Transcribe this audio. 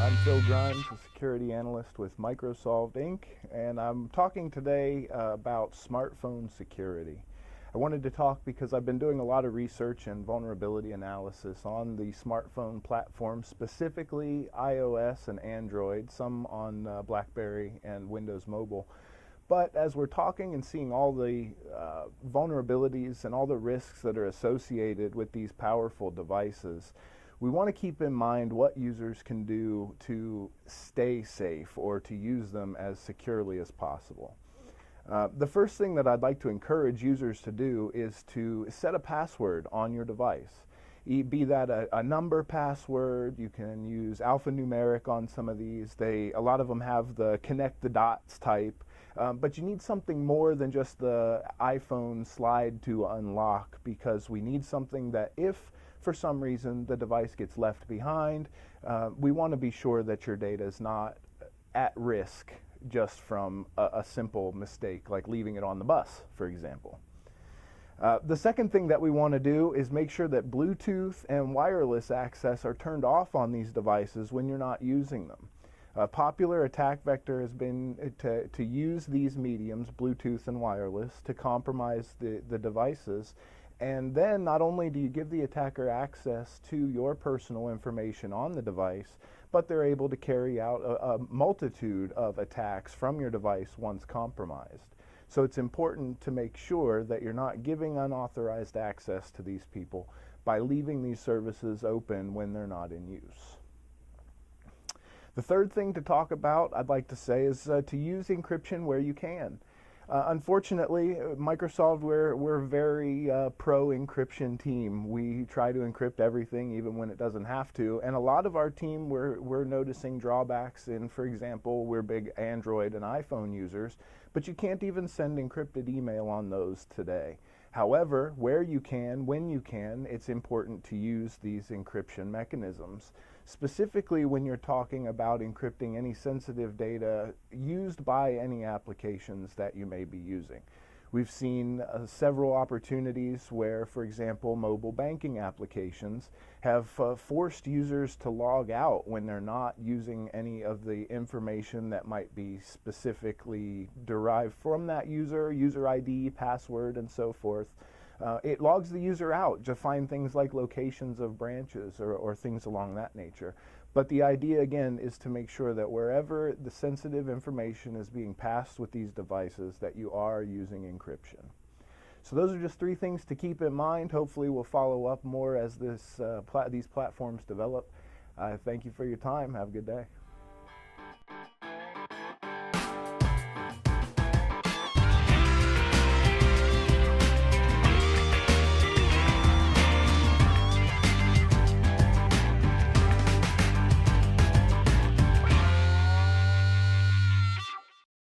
I'm Phil Grimes, a security analyst with MicroSolved Inc., and I'm talking today about smartphone security. I wanted to talk because I've been doing a lot of research and vulnerability analysis on the smartphone platform, specifically iOS and Android, some on BlackBerry and Windows Mobile. But as we're talking and seeing all the vulnerabilities and all the risks that are associated with these powerful devices, we want to keep in mind what users can do to stay safe or to use them as securely as possible. The first thing that I'd like to encourage users to do is to set a password on your device. Be that a number password, you can use alphanumeric on some of these. A lot of them have the connect the dots type, but you need something more than just the iPhone slide to unlock, because we need something that if for some reason the device gets left behind, we want to be sure that your data is not at risk just from a simple mistake like leaving it on the bus, for example. The second thing that we want to do is make sure that Bluetooth and wireless access are turned off on these devices when you're not using them. A popular attack vector has been to use these mediums, Bluetooth and wireless, to compromise the devices. And then not only do you give the attacker access to your personal information on the device, but they're able to carry out a multitude of attacks from your device once compromised. So it's important to make sure that you're not giving unauthorized access to these people by leaving these services open when they're not in use. The third thing to talk about, I'd like to say, is to use encryption where you can. Unfortunately, MicroSolved, we're very pro encryption team. We try to encrypt everything even when it doesn't have to, and a lot of our team, we're noticing drawbacks in, for example, we're big Android and iPhone users, but you can't even send encrypted email on those today. However, where you can, when you can, it's important to use these encryption mechanisms. Specifically when you're talking about encrypting any sensitive data used by any applications that you may be using. We've seen several opportunities where, for example, mobile banking applications have forced users to log out when they're not using any of the information that might be specifically derived from that user ID, password, and so forth. It logs the user out to find things like locations of branches or things along that nature. But the idea, again, is to make sure that wherever the sensitive information is being passed with these devices, that you are using encryption. So those are just three things to keep in mind. Hopefully we'll follow up more as these platforms develop. Thank you for your time. Have a good day.